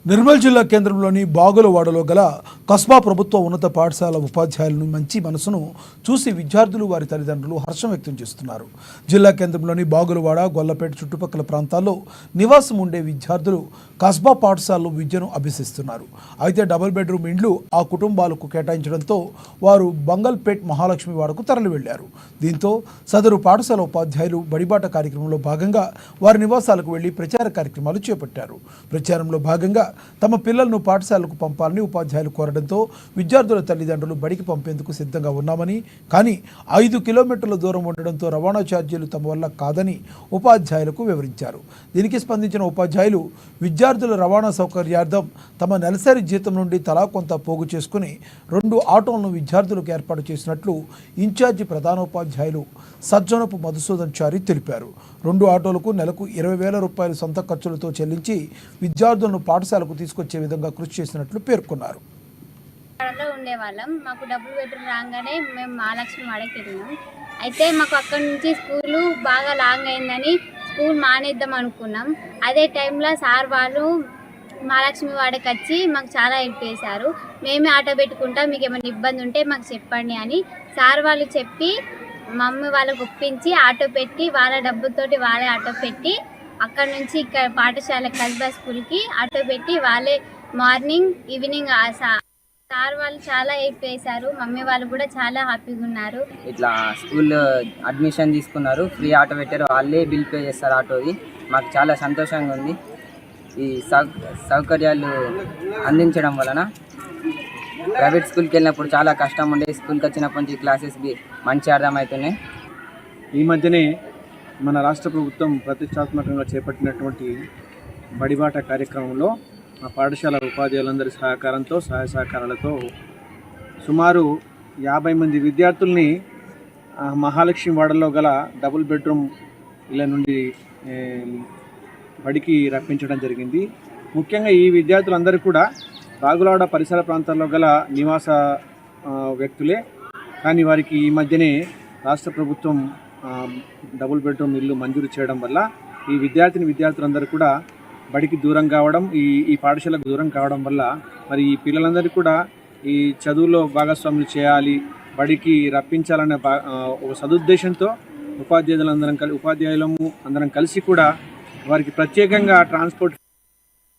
నిర్మల్ జిల్లా కేంద్రంలోని బాగులవాడలో గల కస్బా ప్రభుత్వ ఉన్నత పాఠశాల ఉపాధ్యాయులను మంచి మనసును చూసి విద్యార్థులు వారి తల్లిదండ్రులు హర్షం వ్యక్తం చేస్తున్నారు. జిల్లా కేంద్రంలోని బాగులవాడ, గొల్లపేట చుట్టుపక్కల ప్రాంతాల్లో నివాసం ఉండే విద్యార్థులు కస్బా పాఠశాలలో విద్యను అభ్యసిస్తున్నారు. అయితే డబుల్ బెడ్రూమ్ ఇండ్లు ఆ కుటుంబాలకు కేటాయించడంతో వారు బంగల్పేట్ మహాలక్ష్మి వాడకు తరలి వెళ్లారు. దీంతో సదరు పాఠశాల ఉపాధ్యాయులు బడిబాట కార్యక్రమంలో భాగంగా వారి నివాసాలకు వెళ్లి ప్రచార కార్యక్రమాలు చేపట్టారు. ప్రచారంలో భాగంగా తమ పిల్లలను పాఠశాలకు పంపాలని ఉపాధ్యాయులు కోరడంతో విద్యార్థుల తల్లిదండ్రులు బడికి పంపేందుకు సిద్ధంగా ఉన్నామని, కానీ 5 కిలోమీటర్ల దూరం ఉండడంతో రవాణా ఛార్జీలు తమ వల్ల కాదని ఉపాధ్యాయులకు వివరించారు. దీనికి స్పందించిన ఉపాధ్యాయులు విద్యార్థుల రవాణా సౌకర్యార్థం తమ నెలసరి జీతం నుండి తలా కొంత పోగు చేసుకుని 2 ఆటోలను విద్యార్థులకు ఏర్పాటు చేసినట్లు ఇన్ఛార్జి ప్రధానోపాధ్యాయులు సజ్జనపు మధుసూదన్ చారి తెలిపారు. 2 ఆటోలకు నెలకు 20,000 రూపాయలు సొంత ఖర్చులతో చెల్లించి విద్యార్థులను పాఠశాలకు తీసుకొచ్చే విధంగా కృషి చేసినట్లు పేర్కొన్నారు. ఉండేవాళ్ళం. మాకు డబుల్ బెడ్రూమ్ రాగానే మేము మహాలక్ష్మి వాడకి వెళ్ళినాం. అయితే మాకు అక్కడి నుంచి స్కూలు బాగా లాంగ్ అయిందని స్కూల్ మానేద్దాం అనుకున్నాం. అదే టైంలో సార్ వాళ్ళు మహాలక్ష్మి వాడకి వచ్చి మాకు చాలా హెల్ప్ చేశారు. మేమే ఆటో పెట్టుకుంటాం, మీకు ఏమైనా ఇబ్బంది ఉంటే మాకు చెప్పండి అని సార్ వాళ్ళు చెప్పి మమ్మీ వాళ్ళకు ఒప్పించి ఆటో పెట్టి వాళ్ళ డబ్బులతోటి వాళ్ళే ఆటో పెట్టి అక్కడ నుంచి ఇక్కడ పాఠశాల కస్బా స్కూల్కి ఆటో పెట్టి వాళ్ళే మార్నింగ్ ఈవినింగ్ సార్ వాళ్ళు చాలా హెల్ప్ చేశారు. మమ్మీ వాళ్ళు కూడా చాలా హ్యాపీగా ఉన్నారు. ఇట్లా స్కూల్ అడ్మిషన్ తీసుకున్నారు, ఫ్రీ ఆటో పెట్టారు, వాళ్ళే బిల్ పే చేస్తారు ఆటోది. మాకు చాలా సంతోషంగా ఉంది. ఈ సౌకర్యాలు అందించడం వలన ప్రైవేట్ స్కూల్కి వెళ్ళినప్పుడు చాలా కష్టం ఉండే, స్కూల్కి వచ్చినప్పటి నుంచి క్లాసెస్ మంచి అర్థమవుతున్నాయి. ఈ మధ్యనే మన రాష్ట్ర ప్రభుత్వం ప్రతిష్టాత్మకంగా చేపట్టినటువంటి బడిబాట కార్యక్రమంలో మా పాఠశాల ఉపాధ్యాయులందరి సహకారంతో సహాయ సహకారాలతో సుమారు 50 మంది విద్యార్థుల్ని మహాలక్ష్మి వాడలో గల డబుల్ బెడ్రూమ్ ఇళ్ళ నుండి బడికి రప్పించడం జరిగింది. ముఖ్యంగా ఈ విద్యార్థులందరూ కూడా బాగులవాడ పరిసర ప్రాంతాల్లో గల నివాస వ్యక్తులే. కానీ వారికి ఈ మధ్యనే రాష్ట్ర ప్రభుత్వం డబుల్ బెడ్రూమ్ ఇల్లు మంజూరు చేయడం వల్ల ఈ విద్యార్థులందరూ కూడా బడికి దూరం కావడం, ఈ పాఠశాలకు దూరం కావడం వల్ల మరి ఈ పిల్లలందరికీ కూడా ఈ చదువులో భాగస్వాములు చేయాలి, బడికి రప్పించాలనే ఒక సదుద్దేశంతో ఉపాధ్యాయులము అందరం కలిసి కూడా వారికి ప్రత్యేకంగా ట్రాన్స్పోర్ట్